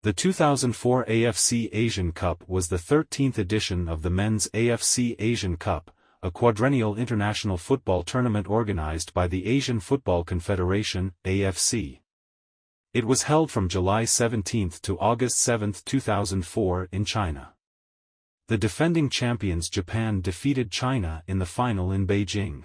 The 2004 AFC Asian Cup was the 13th edition of the men's AFC Asian Cup, a quadrennial international football tournament organized by the Asian Football Confederation (AFC). It was held from July 17 to August 7, 2004 in China. The defending champions Japan defeated China in the final in Beijing.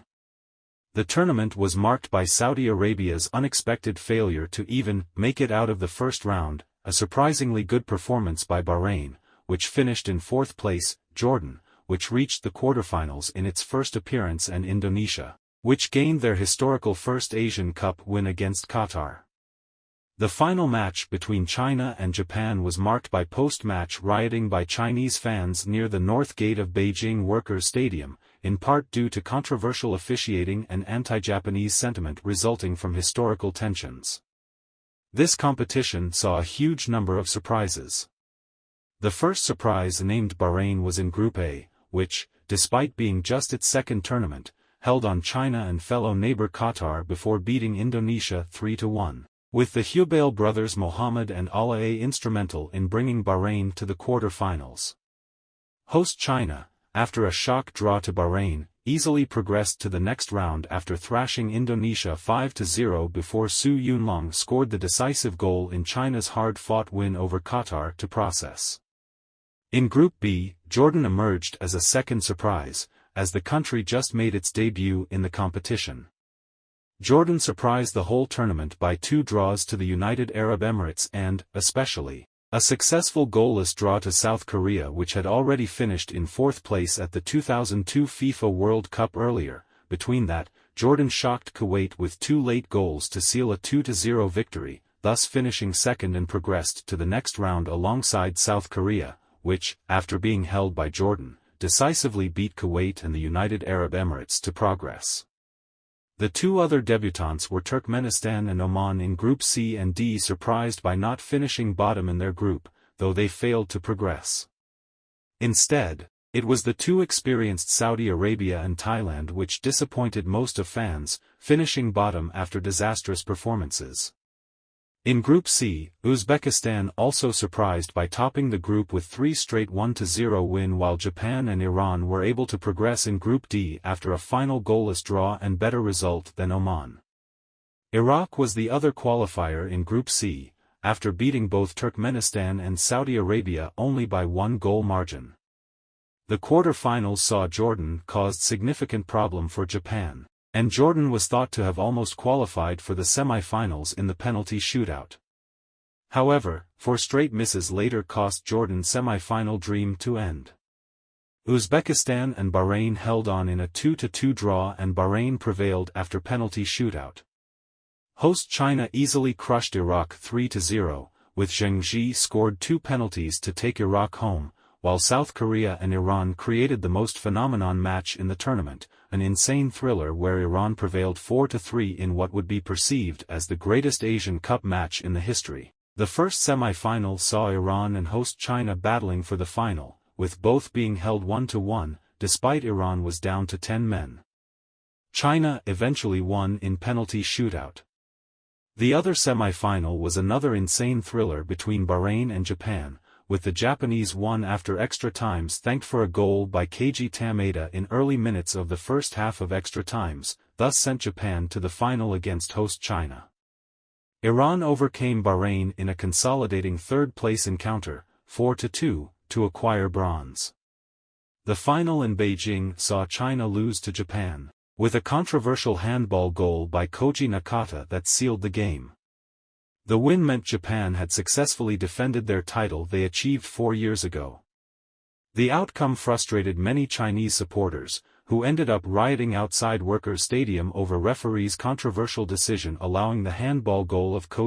The tournament was marked by Saudi Arabia's unexpected failure to even make it out of the first round, a surprisingly good performance by Bahrain, which finished in fourth place, Jordan, which reached the quarterfinals in its first appearance, and Indonesia, which gained their historical first Asian Cup win against Qatar. The final match between China and Japan was marked by post-match rioting by Chinese fans near the north gate of Beijing Workers' Stadium, in part due to controversial officiating and anti-Japanese sentiment resulting from historical tensions. This competition saw a huge number of surprises. The first surprise, named Bahrain, was in Group A, which, despite being just its second tournament, held on China and fellow neighbor Qatar before beating Indonesia 3-1, with the Hubail brothers Mohammed and Alaa instrumental in bringing Bahrain to the quarter-finals. Host China, after a shock draw to Bahrain, easily progressed to the next round after thrashing Indonesia 5-0 before Su Yunlong scored the decisive goal in China's hard-fought win over Qatar to process. In Group B, Jordan emerged as a second surprise, as the country just made its debut in the competition. Jordan surprised the whole tournament by 2 draws to the United Arab Emirates and, especially, a successful goalless draw to South Korea, which had already finished in fourth place at the 2002 FIFA World Cup earlier. Between that, Jordan shocked Kuwait with 2 late goals to seal a 2-0 victory, thus finishing second and progressed to the next round alongside South Korea, which, after being held by Jordan, decisively beat Kuwait and the United Arab Emirates to progress. The 2 other debutants were Turkmenistan and Oman in Group C and D, surprised by not finishing bottom in their group, though they failed to progress. Instead, it was the 2 experienced Saudi Arabia and Thailand which disappointed most of fans, finishing bottom after disastrous performances. In Group C, Uzbekistan also surprised by topping the group with 3 straight 1-0 win, while Japan and Iran were able to progress in Group D after a final goalless draw and better result than Oman. Iraq was the other qualifier in Group C, after beating both Turkmenistan and Saudi Arabia only by 1 goal margin. The quarter-finals saw Jordan caused significant problem for Japan, and Jordan was thought to have almost qualified for the semi-finals in the penalty shootout. However, 4 straight misses later cost Jordan's semi-final dream to end. Uzbekistan and Bahrain held on in a 2-2 draw, and Bahrain prevailed after penalty shootout. Host China easily crushed Iraq 3-0, with Zheng Ji scored 2 penalties to take Iraq home, while South Korea and Iran created the most phenomenon match in the tournament, an insane thriller where Iran prevailed 4-3 in what would be perceived as the greatest Asian Cup match in the history. The first semi-final saw Iran and host China battling for the final, with both being held 1-1, despite Iran was down to 10 men. China eventually won in penalty shootout. The other semi-final was another insane thriller between Bahrain and Japan, with the Japanese won after extra times thanked for a goal by Keiji Tameda in early minutes of the first half of extra times, thus sent Japan to the final against host China. Iran overcame Bahrain in a consolidating third-place encounter, 4-2, to acquire bronze. The final in Beijing saw China lose to Japan, with a controversial handball goal by Koji Nakata that sealed the game. The win meant Japan had successfully defended their title they achieved 4 years ago. The outcome frustrated many Chinese supporters, who ended up rioting outside Workers' Stadium over referee's controversial decision allowing the handball goal of Koji